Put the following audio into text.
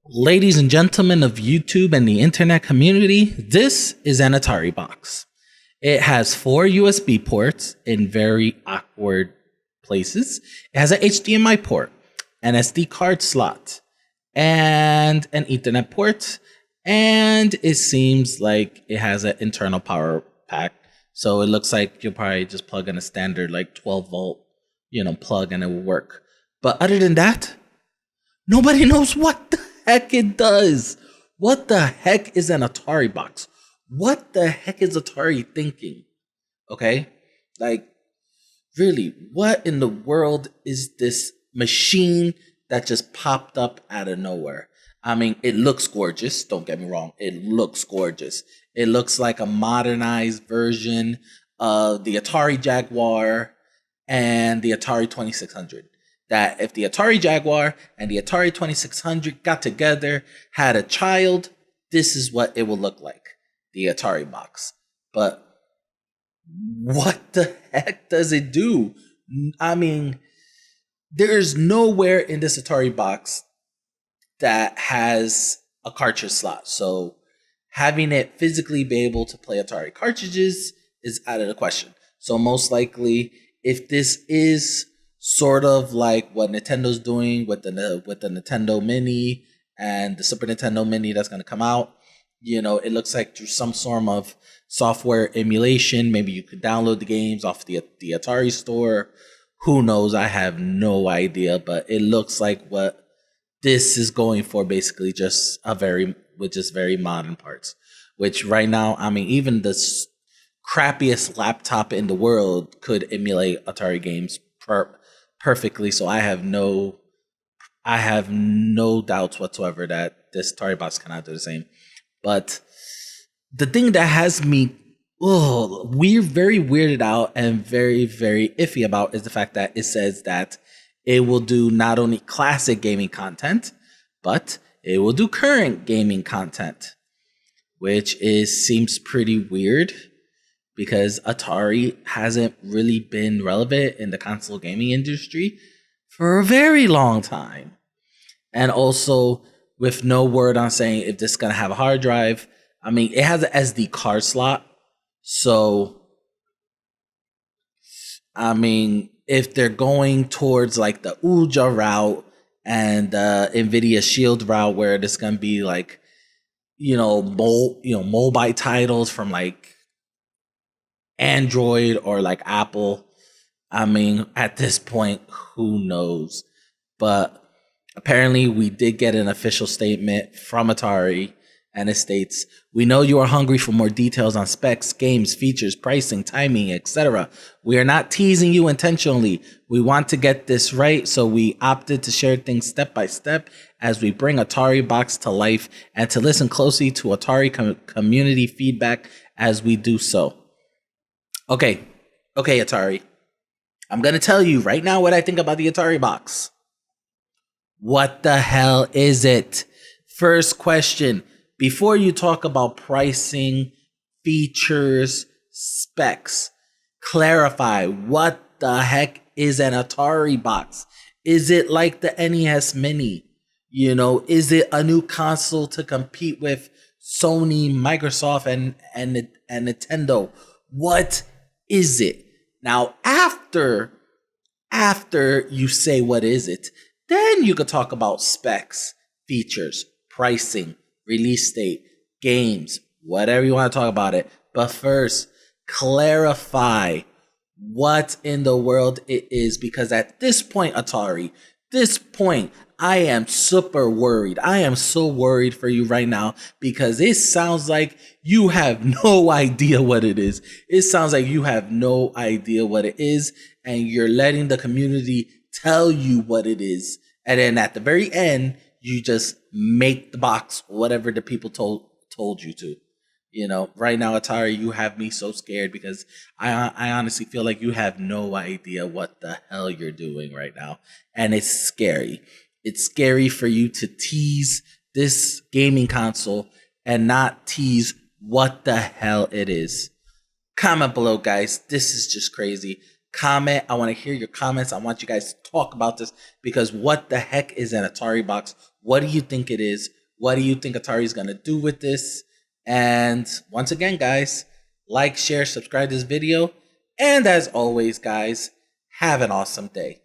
Ladies and gentlemen of YouTube and the internet community, this is an Ataribox. It has 4 USB ports in very awkward places. It has an HDMI port, an SD card slot, and an Ethernet port. And it seems like it has an internal power pack. So it looks like you'll probably just plug in a standard like 12 volt, plug and it will work. But other than that, nobody knows what the heck it does. What the heck is an Ataribox? What the heck is Atari thinking? Okay? Like, really, what in the world is this machine that just popped up out of nowhere? I mean, it looks gorgeous. Don't get me wrong. It looks gorgeous. It looks like a modernized version of the Atari Jaguar and the Atari 2600. That if the Atari Jaguar and the Atari 2600 got together, had a child, this is what it will look like, the Ataribox. But what the heck does it do? I mean, there's nowhere in this Ataribox that has a cartridge slot. So having it physically be able to play Atari cartridges is out of the question. So most likely, if this is sort of like what Nintendo's doing with the Nintendo Mini and the Super Nintendo Mini that's going to come out, it looks like through some form of software emulation, maybe you could download the games off the Atari store. Who knows? I have no idea, but it looks like what this is going for, basically just very modern parts, which right now, I mean, even the crappiest laptop in the world could emulate Atari games perfectly. So I have no doubts whatsoever that this Ataribox cannot do the same. But the thing that has me very weirded out and very, very iffy about is the fact that it says that it will do not only classic gaming content, but it will do current gaming content, which seems pretty weird because Atari hasn't really been relevant in the console gaming industry for a very long time. And also with no word on saying if this is going to have a hard drive. I mean, it has an SD card slot. So, I mean, if they're going towards like the UJA route and NVIDIA Shield route, where this going to be like, mobile titles from like Android or like Apple, I mean, at this point, who knows? But apparently we did get an official statement from Atari, and it states, "We know you are hungry for more details on specs, games, features, pricing, timing, etc. We are not teasing you intentionally. We want to get this right, so we opted to share things step by step as we bring Ataribox to life and to listen closely to Atari community feedback as we do so." Okay, Atari. I'm going to tell you right now what I think about the Ataribox. What the hell is it? First question. Before you talk about pricing, features, specs, clarify what the heck is an Ataribox? Is it like the NES Mini? Is it a new console to compete with Sony, Microsoft, and Nintendo? What is it? Now, after you say what is it, then you could talk about specs, features, pricing, release date, games, whatever you want to talk about it. But first, clarify what in the world it is, because at this point, Atari, I am super worried. I am so worried for you right now because it sounds like you have no idea what it is. It sounds like you have no idea what it is, and you're letting the community tell you what it is. And then at the very end, you just make the box whatever the people told you to. Right now, Atari, you have me so scared because I honestly feel like you have no idea what the hell you're doing right now. And it's scary. It's scary for you to tease this gaming console and not tease what the hell it is. Comment below, guys. This is just crazy. Comment. I want to hear your comments. I want you guys to talk about this because what the heck is an Ataribox? What do you think it is? What do you think Atari's going to do with this? And once again, guys, like, share, subscribe to this video. And as always, guys, have an awesome day.